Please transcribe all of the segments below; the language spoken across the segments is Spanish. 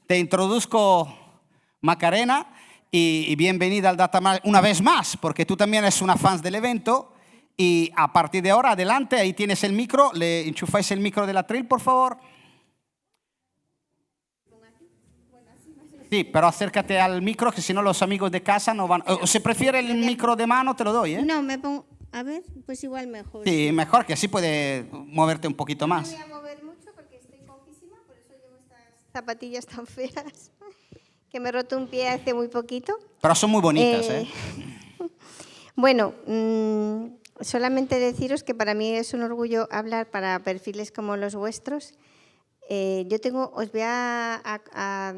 Te introduzco Macarena y bienvenida al Data una vez más, porque tú también eres una fan del evento. Y a partir de ahora, adelante, ahí tienes el micro. ¿Le enchufáis el micro del atril, por favor? Sí, pero acércate al micro, que si no los amigos de casa no van... O si prefiere el micro de mano, te lo doy, ¿eh? No, me pongo... A ver, pues igual mejor. Sí, mejor, que así puede moverte un poquito más. No me voy a mover mucho porque estoy cojísima, por eso llevo estas zapatillas tan feas, que me he roto un pie hace muy poquito. Pero son muy bonitas, ¿eh? Bueno, solamente deciros que para mí es un orgullo hablar para perfiles como los vuestros. Os voy a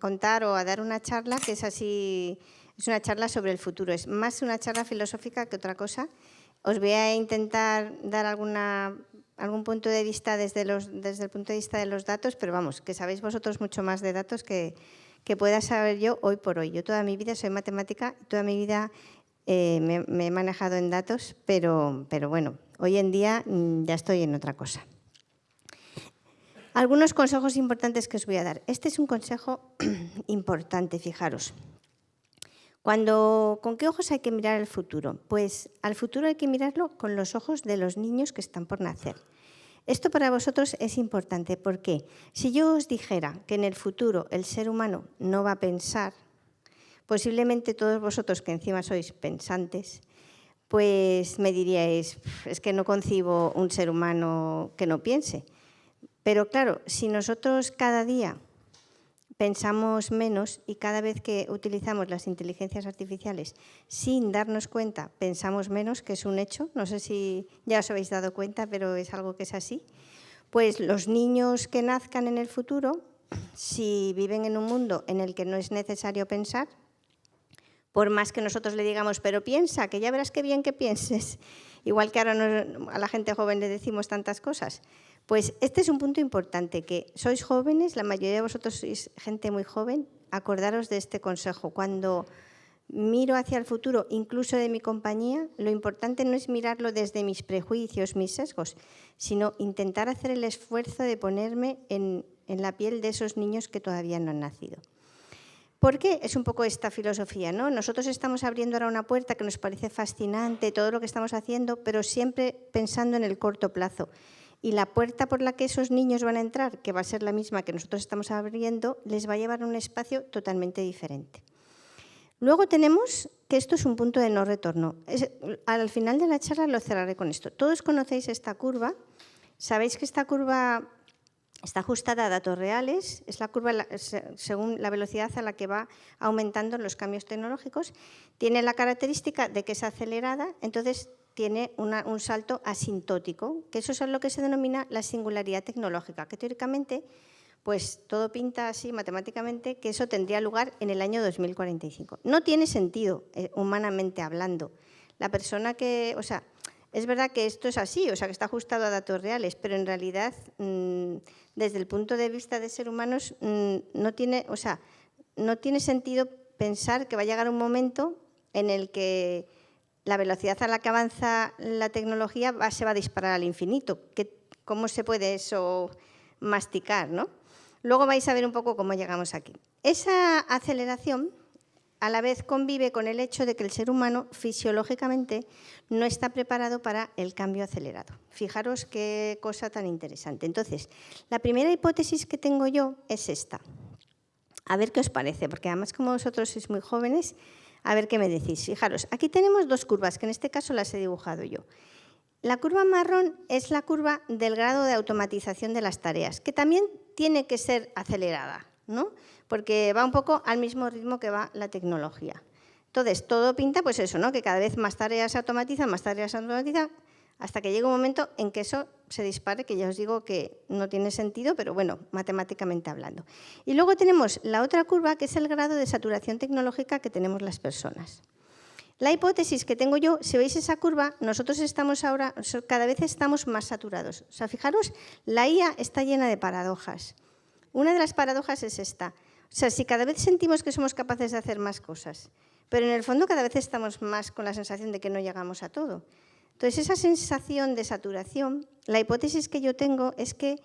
contar o a dar una charla que es así, es una charla sobre el futuro. Es más una charla filosófica que otra cosa. Os voy a intentar dar algún punto de vista desde el punto de vista de los datos, pero vamos, que sabéis vosotros mucho más de datos que pueda saber yo hoy por hoy. Yo toda mi vida soy matemática, toda mi vida me he manejado en datos, pero bueno, hoy en día ya estoy en otra cosa. Algunos consejos importantes que os voy a dar. Este es un consejo importante, fijaros. ¿Con qué ojos hay que mirar el futuro? Pues al futuro hay que mirarlo con los ojos de los niños que están por nacer. Esto para vosotros es importante porque si yo os dijera que en el futuro el ser humano no va a pensar, posiblemente todos vosotros que encima sois pensantes, pues me diríais, es que no concibo un ser humano que no piense. Pero claro, si nosotros cada día pensamos menos y cada vez que utilizamos las inteligencias artificiales sin darnos cuenta pensamos menos, que es un hecho, no sé si ya os habéis dado cuenta, pero es algo que es así, pues los niños que nazcan en el futuro, si viven en un mundo en el que no es necesario pensar, por más que nosotros le digamos, pero piensa, que ya verás qué bien que pienses, igual que ahora a la gente joven le decimos tantas cosas, pues este es un punto importante, que sois jóvenes, la mayoría de vosotros sois gente muy joven, acordaros de este consejo. Cuando miro hacia el futuro, incluso de mi compañía, lo importante no es mirarlo desde mis prejuicios, mis sesgos, sino intentar hacer el esfuerzo de ponerme en la piel de esos niños que todavía no han nacido. ¿Por qué? Es un poco esta filosofía, ¿no? Nosotros estamos abriendo ahora una puerta que nos parece fascinante, todo lo que estamos haciendo, pero siempre pensando en el corto plazo. Y la puerta por la que esos niños van a entrar, que va a ser la misma que nosotros estamos abriendo, les va a llevar a un espacio totalmente diferente. Luego tenemos que esto es un punto de no retorno. Al final de la charla lo cerraré con esto. Todos conocéis esta curva. Sabéis que esta curva está ajustada a datos reales. Es la curva según la velocidad a la que va aumentando los cambios tecnológicos. Tiene la característica de que es acelerada, entonces tiene un salto asintótico, que eso es lo que se denomina la singularidad tecnológica, que teóricamente, pues todo pinta así matemáticamente, que eso tendría lugar en el año 2045. No tiene sentido, humanamente hablando. La persona que, o sea, es verdad que esto es así, o sea, que está ajustado a datos reales, pero en realidad, desde el punto de vista de ser humanos, no tiene sentido pensar que va a llegar un momento en el que la velocidad a la que avanza la tecnología se va a disparar al infinito. ¿Cómo se puede eso masticar, ¿no? Luego vais a ver un poco cómo llegamos aquí. Esa aceleración a la vez convive con el hecho de que el ser humano fisiológicamente no está preparado para el cambio acelerado. Fijaros qué cosa tan interesante. Entonces, la primera hipótesis que tengo yo es esta. A ver qué os parece, porque además como vosotros sois muy jóvenes, a ver qué me decís. Fijaros, aquí tenemos dos curvas, que en este caso las he dibujado yo. La curva marrón es la curva del grado de automatización de las tareas, que también tiene que ser acelerada, ¿no? Porque va un poco al mismo ritmo que va la tecnología. Entonces, todo pinta pues eso, ¿no? Que cada vez más tareas se automatizan, hasta que llega un momento en que eso se dispare, que ya os digo que no tiene sentido, pero bueno, matemáticamente hablando. Y luego tenemos la otra curva, que es el grado de saturación tecnológica que tenemos las personas. La hipótesis que tengo yo, si veis esa curva, nosotros estamos ahora, cada vez estamos más saturados. O sea, fijaros, la IA está llena de paradojas. Una de las paradojas es esta. O sea, si cada vez sentimos que somos capaces de hacer más cosas, pero en el fondo cada vez estamos más con la sensación de que no llegamos a todo. Entonces, esa sensación de saturación, la hipótesis que yo tengo es que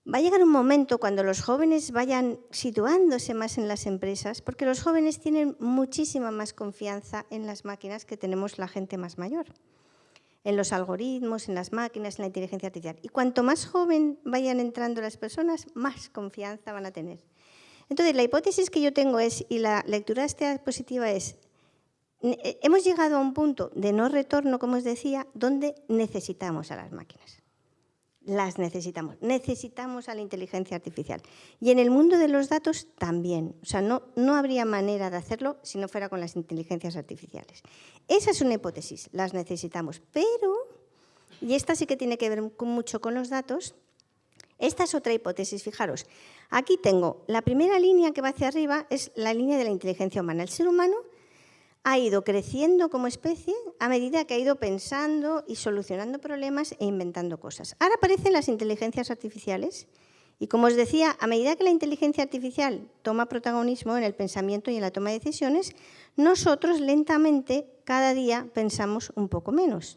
Va a llegar un momento cuando los jóvenes vayan situándose más en las empresas, porque los jóvenes tienen muchísima más confianza en las máquinas que tenemos la gente más mayor, en los algoritmos, en las máquinas, en la inteligencia artificial. Y cuanto más joven vayan entrando las personas, más confianza van a tener. Entonces, la hipótesis que yo tengo es, y la lectura de esta diapositiva es, hemos llegado a un punto de no retorno, como os decía, donde necesitamos a las máquinas. Las necesitamos. Necesitamos a la inteligencia artificial. Y en el mundo de los datos también. O sea, no habría manera de hacerlo si no fuera con las inteligencias artificiales. Esa es una hipótesis, las necesitamos. Pero, y esta sí que tiene que ver mucho con los datos, esta es otra hipótesis. Fijaros, aquí tengo la primera línea que va hacia arriba, es la línea de la inteligencia humana. El ser humano ha ido creciendo como especie a medida que ha ido pensando y solucionando problemas e inventando cosas. Ahora aparecen las inteligencias artificiales y, como os decía, a medida que la inteligencia artificial toma protagonismo en el pensamiento y en la toma de decisiones, nosotros lentamente cada día pensamos un poco menos.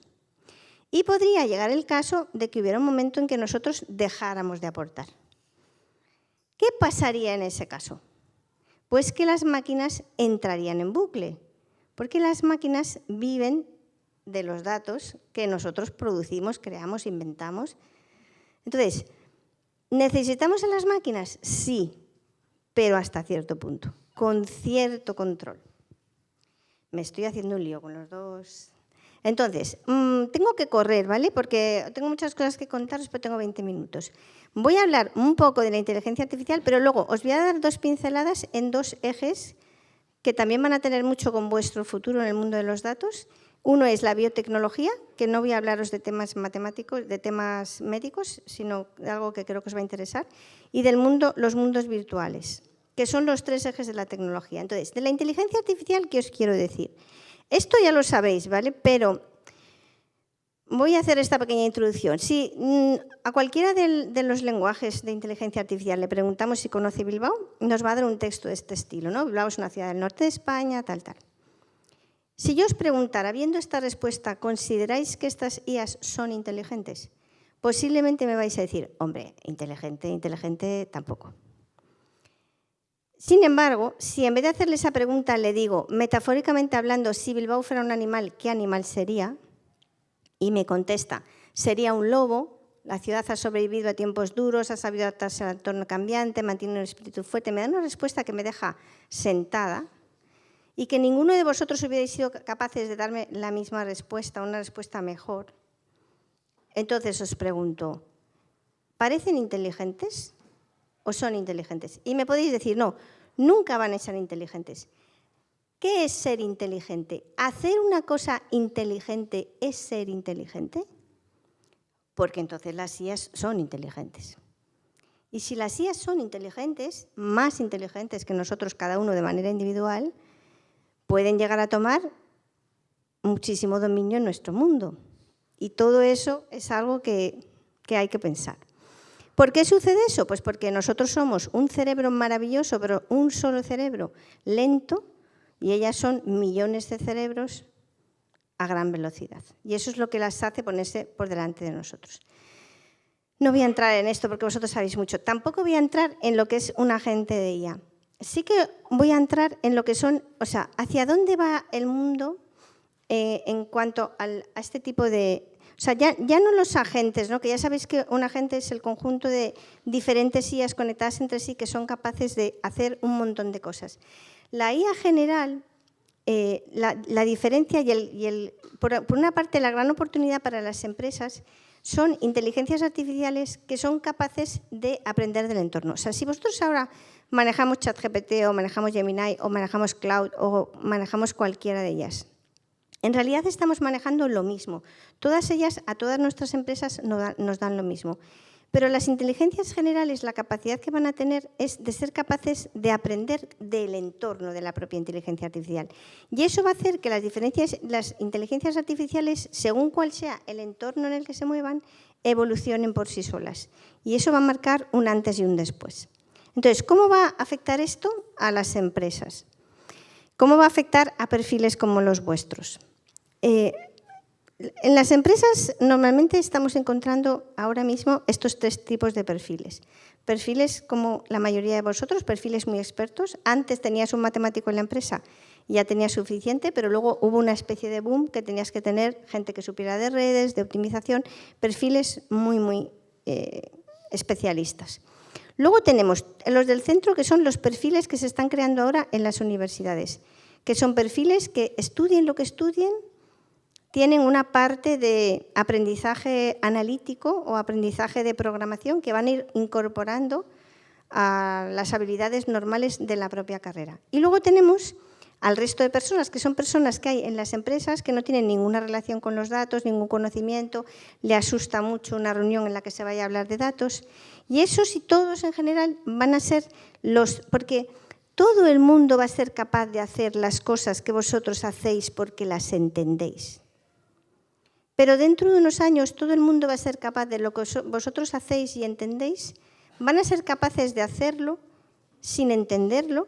Y podría llegar el caso de que hubiera un momento en que nosotros dejáramos de aportar. ¿Qué pasaría en ese caso? Pues que las máquinas entrarían en bucle. Porque las máquinas viven de los datos que nosotros producimos, creamos, inventamos. Entonces, ¿necesitamos a las máquinas? Sí, pero hasta cierto punto, con cierto control. Me estoy haciendo un lío con los dos. Entonces, tengo que correr, ¿vale? Porque tengo muchas cosas que contaros, pero tengo 20 minutos. Voy a hablar un poco de la inteligencia artificial, pero luego os voy a dar dos pinceladas en dos ejes que también van a tener mucho con vuestro futuro en el mundo de los datos. Uno es la biotecnología, que no voy a hablaros de temas matemáticos, de temas médicos, sino de algo que creo que os va a interesar, y del mundo, los mundos virtuales, que son los tres ejes de la tecnología. Entonces, de la inteligencia artificial, ¿qué os quiero decir? Esto ya lo sabéis, ¿vale? Pero voy a hacer esta pequeña introducción. Si a cualquiera de los lenguajes de inteligencia artificial le preguntamos si conoce Bilbao, nos va a dar un texto de este estilo, ¿no? Bilbao es una ciudad del norte de España, tal, tal. Si yo os preguntara, viendo esta respuesta, ¿consideráis que estas IAs son inteligentes? Posiblemente me vais a decir, hombre, inteligente tampoco. Sin embargo, si en vez de hacerle esa pregunta le digo, metafóricamente hablando, si Bilbao fuera un animal, ¿qué animal sería? Y me contesta, sería un lobo, la ciudad ha sobrevivido a tiempos duros, ha sabido adaptarse al entorno cambiante, mantiene un espíritu fuerte. Me da una respuesta que me deja sentada y que ninguno de vosotros hubierais sido capaces de darme la misma respuesta, una respuesta mejor. Entonces os pregunto, ¿parecen inteligentes o son inteligentes? Y me podéis decir, no, nunca van a ser inteligentes. ¿Qué es ser inteligente? ¿Hacer una cosa inteligente es ser inteligente? Porque entonces las IAs son inteligentes. Y si las IAs son inteligentes, más inteligentes que nosotros, cada uno de manera individual, pueden llegar a tomar muchísimo dominio en nuestro mundo. Y todo eso es algo que hay que pensar. ¿Por qué sucede eso? Pues porque nosotros somos un cerebro maravilloso, pero un solo cerebro lento, y ellas son millones de cerebros a gran velocidad. Y eso es lo que las hace ponerse por delante de nosotros. No voy a entrar en esto porque vosotros sabéis mucho. Tampoco voy a entrar en lo que es un agente de IA. Sí que voy a entrar en lo que son, o sea, hacia dónde va el mundo en cuanto a este tipo de... O sea, ya no los agentes, ¿no? Que ya sabéis que un agente es el conjunto de diferentes IAs conectadas entre sí que son capaces de hacer un montón de cosas. La IA general, la diferencia por una parte, la gran oportunidad para las empresas son inteligencias artificiales que son capaces de aprender del entorno. O sea, si vosotros ahora manejamos ChatGPT o manejamos Gemini o manejamos Cloud o manejamos cualquiera de ellas, en realidad estamos manejando lo mismo. Todas ellas, a todas nuestras empresas nos dan lo mismo. Pero las inteligencias generales, la capacidad que van a tener es de ser capaces de aprender del entorno de la propia inteligencia artificial. Y eso va a hacer que las inteligencias artificiales, según cuál sea el entorno en el que se muevan, evolucionen por sí solas. Y eso va a marcar un antes y un después. Entonces, ¿cómo va a afectar esto a las empresas? ¿Cómo va a afectar a perfiles como los vuestros? En las empresas normalmente estamos encontrando ahora mismo estos 3 tipos de perfiles. Perfiles como la mayoría de vosotros, perfiles muy expertos. Antes tenías un matemático en la empresa y ya tenías suficiente, pero luego hubo una especie de boom que tenías que tener gente que supiera de redes, de optimización, perfiles muy especialistas. Luego tenemos los del centro, que son los perfiles que se están creando ahora en las universidades, que son perfiles que estudien lo que estudien, tienen una parte de aprendizaje analítico o aprendizaje de programación que van a ir incorporando a las habilidades normales de la propia carrera. Y luego tenemos al resto de personas, que son personas que hay en las empresas que no tienen ninguna relación con los datos, ningún conocimiento, le asusta mucho una reunión en la que se vaya a hablar de datos. Y esos y todos en general van a ser porque todo el mundo va a ser capaz de hacer las cosas que vosotros hacéis porque las entendéis. Pero dentro de unos años todo el mundo va a ser capaz de lo que vosotros hacéis y entendéis, van a ser capaces de hacerlo sin entenderlo,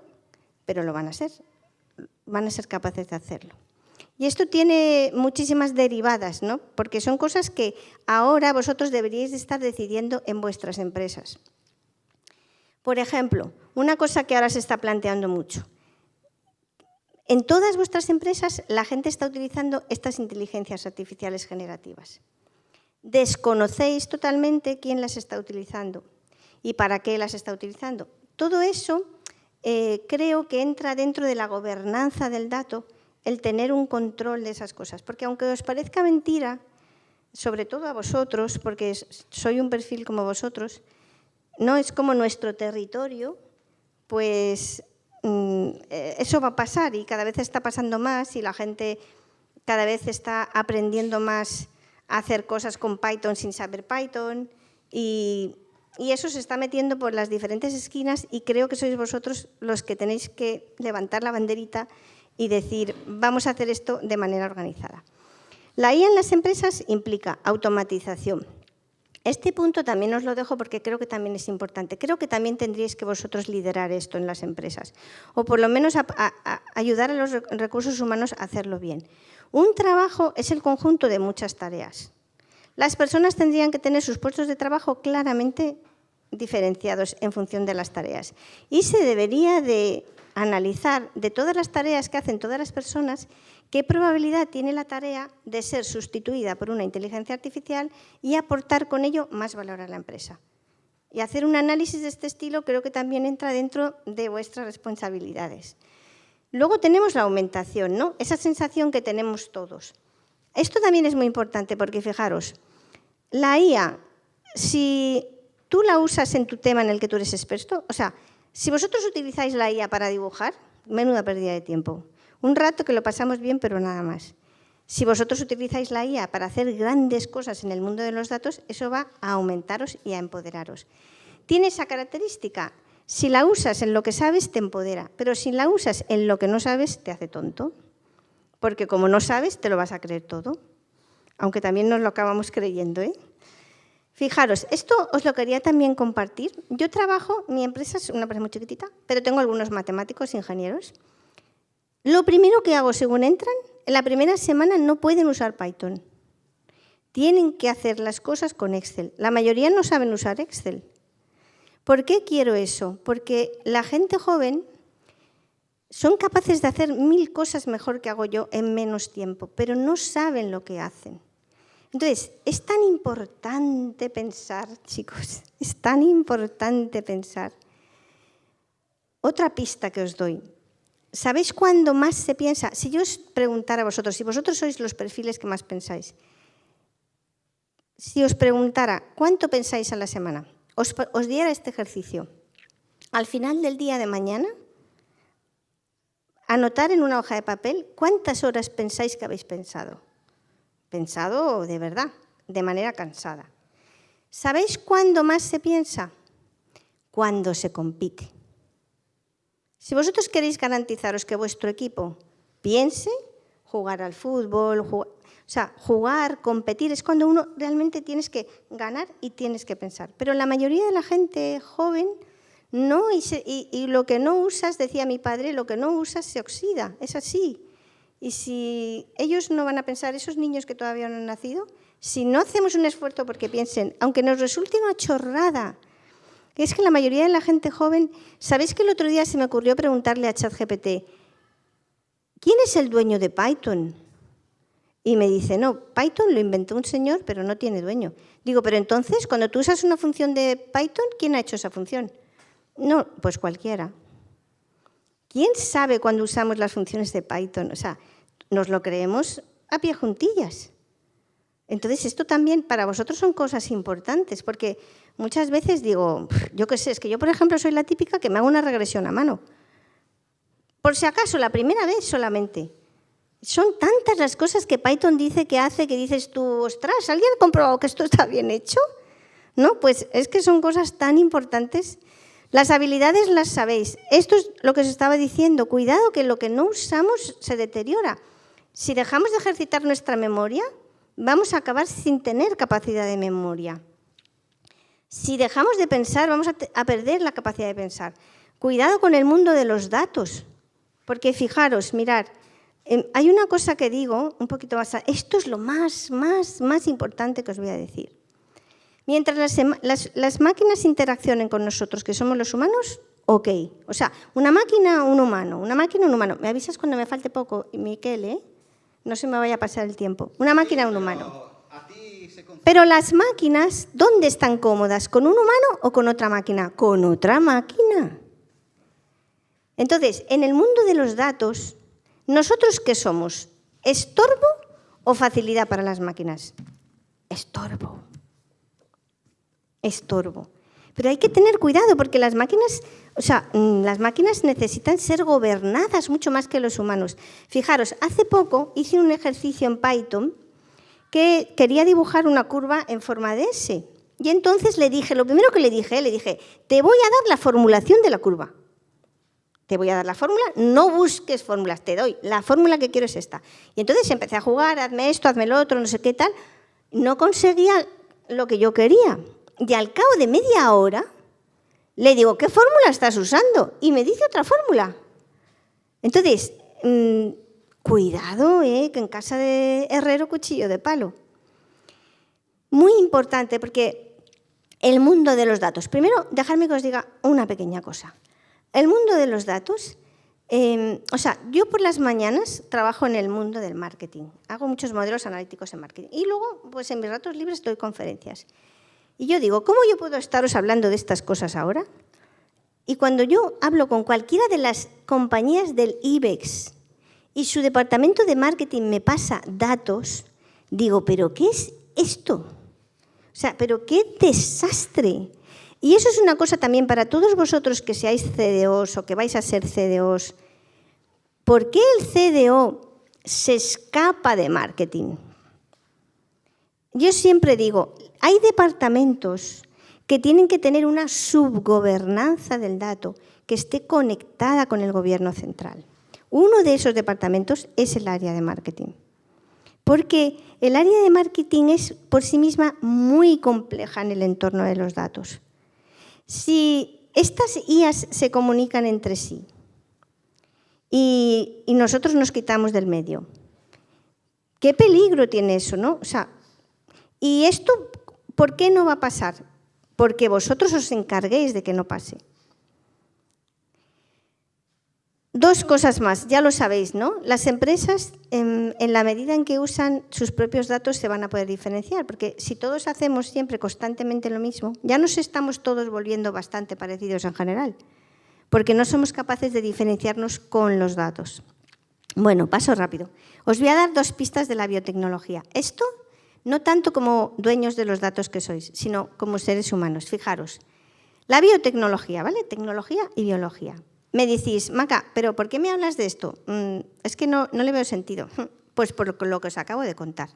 pero lo van a ser capaces de hacerlo. Y esto tiene muchísimas derivadas, ¿no? Porque son cosas que ahora vosotros deberíais de estar decidiendo en vuestras empresas. Por ejemplo, una cosa que ahora se está planteando mucho. En todas vuestras empresas la gente está utilizando estas inteligencias artificiales generativas. Desconocéis totalmente quién las está utilizando y para qué las está utilizando. Todo eso creo que entra dentro de la gobernanza del dato, el tener un control de esas cosas. Porque aunque os parezca mentira, sobre todo a vosotros, porque soy un perfil como vosotros, no es como nuestro territorio, pues eso va a pasar y cada vez está pasando más y la gente cada vez está aprendiendo más a hacer cosas con Python sin saber Python y eso se está metiendo por las diferentes esquinas y creo que sois vosotros los que tenéis que levantar la banderita y decir, vamos a hacer esto de manera organizada. La IA en las empresas implica automatización. Este punto también os lo dejo porque creo que también es importante. Creo que también tendríais que vosotros liderar esto en las empresas o por lo menos ayudar a los recursos humanos a hacerlo bien. Un trabajo es el conjunto de muchas tareas. Las personas tendrían que tener sus puestos de trabajo claramente diferenciados en función de las tareas y se debería de analizar de todas las tareas que hacen todas las personas qué probabilidad tiene la tarea de ser sustituida por una inteligencia artificial y aportar con ello más valor a la empresa. Y hacer un análisis de este estilo creo que también entra dentro de vuestras responsabilidades. Luego tenemos la aumentación, ¿no? Esa sensación que tenemos todos. Esto también es muy importante porque, fijaros, la IA, si tú la usas en tu tema en el que tú eres experto, o sea, si vosotros utilizáis la IA para dibujar, menuda pérdida de tiempo. Un rato que lo pasamos bien, pero nada más. Si vosotros utilizáis la IA para hacer grandes cosas en el mundo de los datos, eso va a aumentaros y a empoderaros. Tiene esa característica. Si la usas en lo que sabes, te empodera. Pero si la usas en lo que no sabes, te hace tonto. Porque como no sabes, te lo vas a creer todo. Aunque también nos lo acabamos creyendo, ¿eh? Fijaros, esto os lo quería también compartir. Yo trabajo, mi empresa es una empresa muy chiquitita, pero tengo algunos matemáticos, ingenieros. Lo primero que hago según entran, en la primera semana no pueden usar Python. Tienen que hacer las cosas con Excel. La mayoría no saben usar Excel. ¿Por qué quiero eso? Porque la gente joven son capaces de hacer 1000 cosas mejor que hago yo en menos tiempo, pero no saben lo que hacen. Entonces, es tan importante pensar, chicos, es tan importante pensar. Otra pista que os doy. ¿Sabéis cuándo más se piensa? Si yo os preguntara a vosotros, si vosotros sois los perfiles que más pensáis, si os preguntara cuánto pensáis a la semana, os diera este ejercicio. Al final del día de mañana, anotar en una hoja de papel cuántas horas pensáis que habéis pensado. Pensado de verdad, de manera cansada. ¿Sabéis cuándo más se piensa? Cuando se compite. Si vosotros queréis garantizaros que vuestro equipo piense, jugar al fútbol, jugar, competir, es cuando uno realmente tienes que ganar y tienes que pensar. Pero la mayoría de la gente joven no, y lo que no usas, decía mi padre, lo que no usas se oxida, es así. Y si ellos no van a pensar, esos niños que todavía no han nacido, si no hacemos un esfuerzo porque piensen, aunque nos resulte una chorrada, es que la mayoría de la gente joven, ¿sabéis que el otro día se me ocurrió preguntarle a ChatGPT, ¿quién es el dueño de Python? Y me dice, no, Python lo inventó un señor, pero no tiene dueño. Digo, pero entonces, cuando tú usas una función de Python, ¿quién ha hecho esa función? No, pues cualquiera. ¿Quién sabe cuando usamos las funciones de Python? O sea, nos lo creemos a pie juntillas. Entonces, esto también para vosotros son cosas importantes, porque muchas veces digo, yo qué sé, es que yo, por ejemplo, soy la típica que me hago una regresión a mano. Por si acaso, la primera vez solamente. Son tantas las cosas que Python dice que hace que dices tú, ostras, ¿alguien ha comprobado que esto está bien hecho? No, pues es que son cosas tan importantes. Las habilidades las sabéis. Esto es lo que os estaba diciendo. Cuidado que lo que no usamos se deteriora. Si dejamos de ejercitar nuestra memoria, vamos a acabar sin tener capacidad de memoria. Si dejamos de pensar, vamos a perder la capacidad de pensar. Cuidado con el mundo de los datos. Porque fijaros, mirad, hay una cosa que digo, un poquito más, esto es lo más importante que os voy a decir. Mientras las máquinas interaccionen con nosotros, que somos los humanos, ok. O sea, una máquina, un humano, una máquina, un humano. Me avisas cuando me falte poco, Miquel, ¿eh? No se me vaya a pasar el tiempo. Una máquina, un humano. Pero las máquinas, ¿dónde están cómodas? ¿Con un humano o con otra máquina? Con otra máquina. Entonces, en el mundo de los datos, ¿nosotros qué somos? ¿Estorbo o facilidad para las máquinas? Estorbo. Estorbo. Pero hay que tener cuidado porque las máquinas necesitan ser gobernadas mucho más que los humanos. Fijaros, hace poco hice un ejercicio en Python que quería dibujar una curva en forma de S. Y entonces lo primero que le dije, te voy a dar la formulación de la curva. Te voy a dar la fórmula, no busques fórmulas, te doy. La fórmula que quiero es esta. Y entonces empecé a jugar, hazme esto, hazme lo otro, no sé qué tal. No conseguía lo que yo quería. Y al cabo de media hora le digo, ¿qué fórmula estás usando? Y me dice otra fórmula. Entonces, cuidado, que en casa de herrero cuchillo de palo. Muy importante porque el mundo de los datos. Primero, dejadme que os diga una pequeña cosa. El mundo de los datos, yo por las mañanas trabajo en el mundo del marketing. Hago muchos modelos analíticos en marketing. Y luego, pues en mis ratos libres doy conferencias. Y yo digo, ¿cómo yo puedo estaros hablando de estas cosas ahora? Y cuando yo hablo con cualquiera de las compañías del IBEX y su departamento de marketing me pasa datos, digo, ¿pero qué es esto? O sea, ¿pero qué desastre? Y eso es una cosa también para todos vosotros que seáis CDOs o que vais a ser CDOs. ¿Por qué el CDO se escapa de marketing? Yo siempre digo, hay departamentos que tienen que tener una subgobernanza del dato que esté conectada con el gobierno central. Uno de esos departamentos es el área de marketing. Porque el área de marketing es por sí misma muy compleja en el entorno de los datos. Si estas IAs se comunican entre sí y nosotros nos quitamos del medio, ¿qué peligro tiene eso, no? O sea, ¿y esto por qué no va a pasar? Porque vosotros os encarguéis de que no pase. Dos cosas más, ya lo sabéis, ¿no? Las empresas, en la medida en que usan sus propios datos, se van a poder diferenciar, porque si todos hacemos siempre constantemente lo mismo, ya nos estamos todos volviendo bastante parecidos en general, porque no somos capaces de diferenciarnos con los datos. Bueno, paso rápido. Os voy a dar dos pistas de la biotecnología. Esto, no tanto como dueños de los datos que sois, sino como seres humanos. Fijaros, la biotecnología, ¿vale? Tecnología y biología. Me decís, Maca, ¿pero por qué me hablas de esto? Es que no le veo sentido. Pues por lo que os acabo de contar.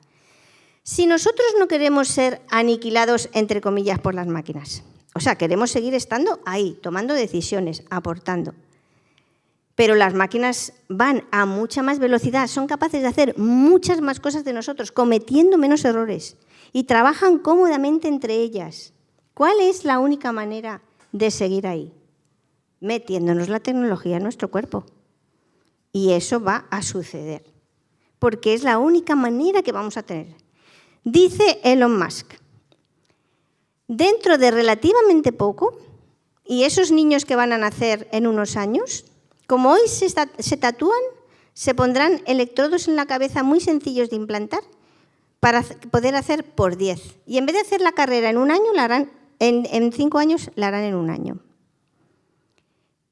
Si nosotros no queremos ser aniquilados, entre comillas, por las máquinas, o sea, queremos seguir estando ahí, tomando decisiones, aportando, pero las máquinas van a mucha más velocidad, son capaces de hacer muchas más cosas de nosotros, cometiendo menos errores, y trabajan cómodamente entre ellas. ¿Cuál es la única manera de seguir ahí? Metiéndonos la tecnología en nuestro cuerpo. Y eso va a suceder. porque es la única manera que vamos a tener. Dice Elon Musk, dentro de relativamente poco, y esos niños que van a nacer en unos años, como hoy se tatúan, se pondrán electrodos en la cabeza muy sencillos de implantar para poder hacer por 10. Y en vez de hacer la carrera en un año, la harán en 5 años la harán en un año.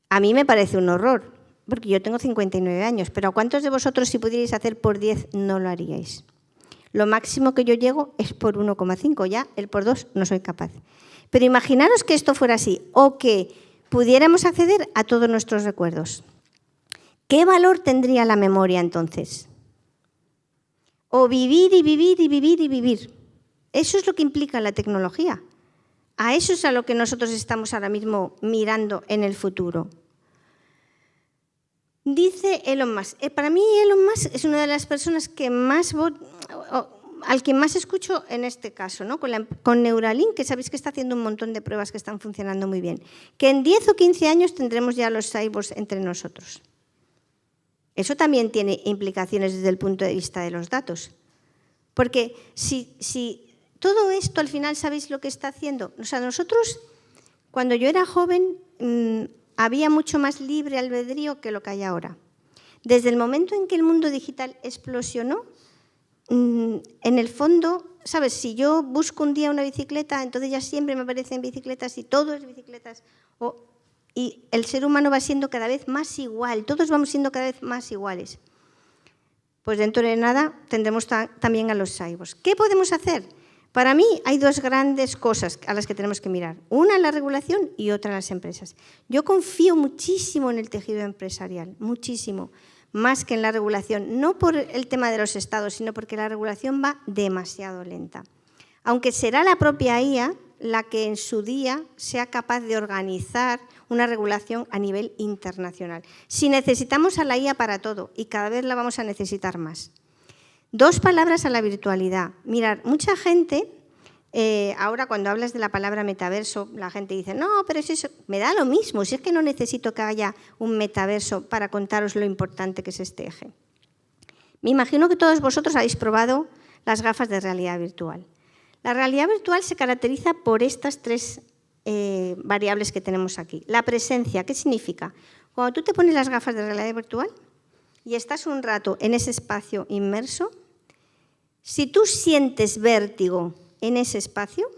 A mí me parece un horror, porque yo tengo 59 años, pero ¿a cuántos de vosotros si pudierais hacer por 10 no lo haríais? Lo máximo que yo llego es por 1,5, ya el por 2 no soy capaz. Pero imaginaros que esto fuera así, o que pudiéramos acceder a todos nuestros recuerdos. ¿Qué valor tendría la memoria entonces? O vivir y vivir y vivir y vivir. Eso es lo que implica la tecnología. A eso es a lo que nosotros estamos ahora mismo mirando en el futuro. Dice Elon Musk. Para mí Elon Musk es una de las personas que al que más escucho en este caso, ¿no? Con Neuralink, que sabéis que está haciendo un montón de pruebas que están funcionando muy bien. Que en 10 o 15 años tendremos ya los cyborgs entre nosotros. Eso también tiene implicaciones desde el punto de vista de los datos. Porque si todo esto al final, ¿sabéis lo que está haciendo? O sea, nosotros, cuando yo era joven, había mucho más libre albedrío que lo que hay ahora. Desde el momento en que el mundo digital explosionó, en el fondo, ¿sabes? Si yo busco un día una bicicleta, entonces ya siempre me aparecen bicicletas y todo es bicicletas. Y el ser humano va siendo cada vez más igual, todos vamos siendo cada vez más iguales. Pues dentro de nada tendremos también a los cyborgs. ¿Qué podemos hacer? Para mí hay dos grandes cosas a las que tenemos que mirar. Una, la regulación, y otra, las empresas. Yo confío muchísimo en el tejido empresarial, muchísimo, más que en la regulación. No por el tema de los estados, sino porque la regulación va demasiado lenta. Aunque será la propia IA la que en su día sea capaz de organizar una regulación a nivel internacional. Si necesitamos a la IA para todo, y cada vez la vamos a necesitar más. Dos palabras a la virtualidad. Mirad, mucha gente, ahora cuando hablas de la palabra metaverso, la gente dice, no, pero eso me da lo mismo, si es que no necesito que haya un metaverso para contaros lo importante que es este eje. Me imagino que todos vosotros habéis probado las gafas de realidad virtual. La realidad virtual se caracteriza por estas tres variables que tenemos aquí. La presencia, ¿qué significa? Cuando tú te pones las gafas de realidad virtual y estás un rato en ese espacio inmerso, si tú sientes vértigo en ese espacio,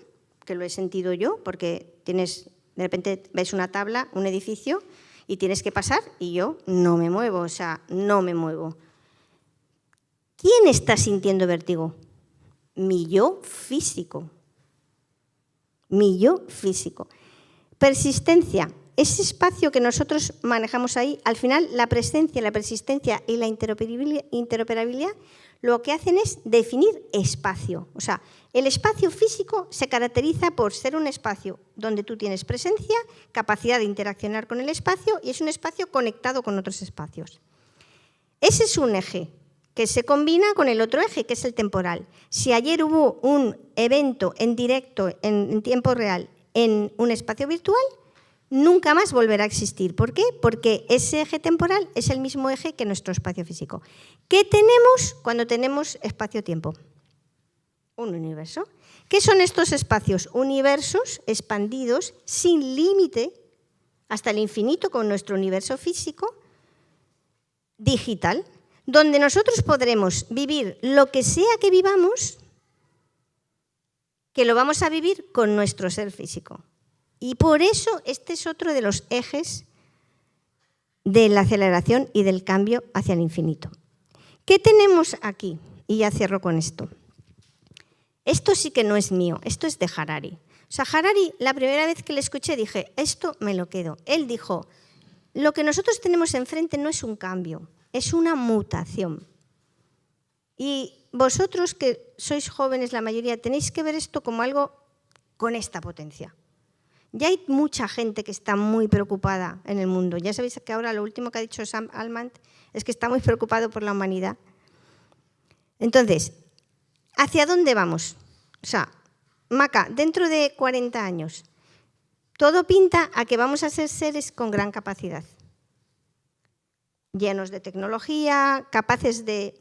que lo he sentido yo, porque de repente ves una tabla, un edificio, y tienes que pasar, y yo no me muevo, o sea, no me muevo. ¿Quién está sintiendo vértigo? Mi yo físico. Mi yo físico. Persistencia. Ese espacio que nosotros manejamos ahí, al final la presencia, la persistencia y la interoperabilidad lo que hacen es definir espacio. O sea, el espacio físico se caracteriza por ser un espacio donde tú tienes presencia, capacidad de interaccionar con el espacio y es un espacio conectado con otros espacios. Ese es un eje que se combina con el otro eje, que es el temporal. Si ayer hubo un evento en directo, en tiempo real, en un espacio virtual, nunca más volverá a existir. ¿Por qué? Porque ese eje temporal es el mismo eje que nuestro espacio físico. ¿Qué tenemos cuando tenemos espacio-tiempo? Un universo. ¿Qué son estos espacios? Universos expandidos sin límite hasta el infinito con nuestro universo físico digital, donde nosotros podremos vivir lo que sea que vivamos, que lo vamos a vivir con nuestro ser físico. Y por eso este es otro de los ejes de la aceleración y del cambio hacia el infinito. ¿Qué tenemos aquí? Y ya cierro con esto. Esto sí que no es mío, esto es de Harari. O sea, Harari, la primera vez que le escuché dije, esto me lo quedo. Él dijo, lo que nosotros tenemos enfrente no es un cambio, es una mutación. Y vosotros que sois jóvenes, la mayoría, tenéis que ver esto como algo con esta potencia. Ya hay mucha gente que está muy preocupada en el mundo. Ya sabéis que ahora lo último que ha dicho Sam Altman es que está muy preocupado por la humanidad. Entonces, ¿hacia dónde vamos? O sea, Maca, dentro de 40 años, todo pinta a que vamos a ser seres con gran capacidad. Llenos de tecnología, capaces de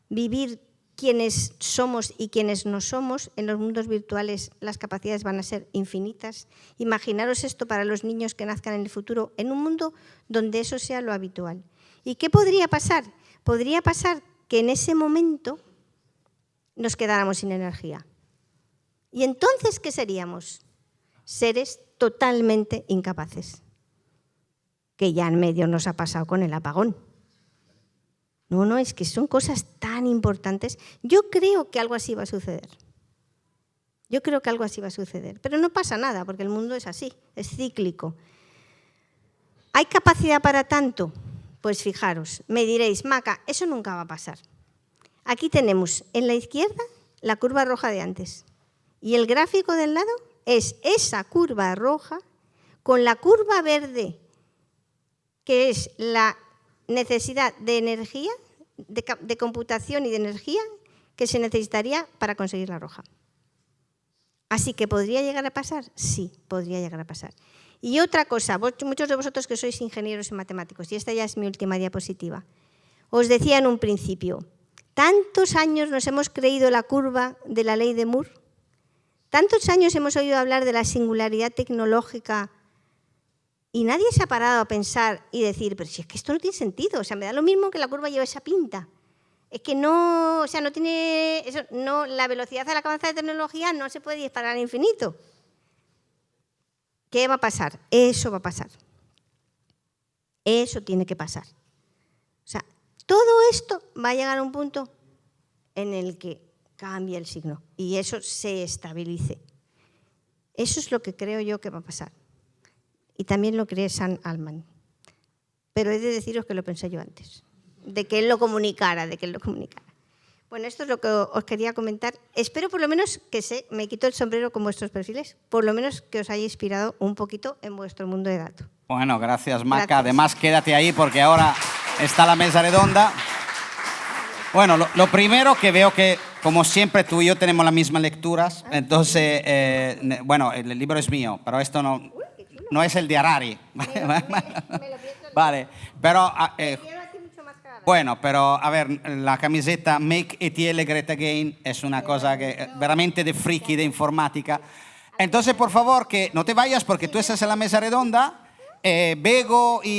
vivir quienes somos y quienes no somos. En los mundos virtuales las capacidades van a ser infinitas. Imaginaros esto para los niños que nazcan en el futuro, en un mundo donde eso sea lo habitual. ¿Y qué podría pasar? Podría pasar que en ese momento nos quedáramos sin energía. ¿Y entonces qué seríamos? Seres totalmente incapaces, que ya en medio nos ha pasado con el apagón. No, es que son cosas tan importantes. Yo creo que algo así va a suceder. Yo creo que algo así va a suceder. Pero no pasa nada, porque el mundo es así, es cíclico. ¿Hay capacidad para tanto? Pues fijaros, me diréis, Maca, eso nunca va a pasar. Aquí tenemos en la izquierda la curva roja de antes. Y el gráfico del lado es esa curva roja con la curva verde, que es la necesidad de energía, de computación y de energía que se necesitaría para conseguir la roja. Así que ¿podría llegar a pasar? Sí, podría llegar a pasar. Y otra cosa, muchos de vosotros que sois ingenieros y matemáticos, y esta ya es mi última diapositiva, os decía en un principio, tantos años nos hemos creído la curva de la ley de Moore, tantos años hemos oído hablar de la singularidad tecnológica y nadie se ha parado a pensar y decir, pero si es que esto no tiene sentido, o sea, me da lo mismo que la curva lleve esa pinta. Es que no, o sea, no tiene, eso, no, la velocidad a la que avanza la tecnología no se puede disparar al infinito. ¿Qué va a pasar? Eso va a pasar. Eso tiene que pasar. O sea, todo esto va a llegar a un punto en el que cambie el signo y eso se estabilice. Eso es lo que creo yo que va a pasar. Y también lo cree Sam Altman. Pero he de deciros que lo pensé yo antes, de que él lo comunicara, Bueno, esto es lo que os quería comentar. Espero por lo menos que me quito el sombrero con vuestros perfiles, por lo menos que os haya inspirado un poquito en vuestro mundo de datos. Bueno, gracias, Maca. Gracias. Además, quédate ahí porque ahora está la mesa redonda. Bueno, lo primero que veo que, como siempre, tú y yo tenemos las mismas lecturas. Entonces, bueno, el libro es mío, pero esto no es el de Harari. Vale, pero... bueno, pero a ver, la camiseta Make ETL Great Again es una cosa que veramente de friki de informática. Entonces, por favor, que no te vayas porque tú estás en la mesa redonda. Bego y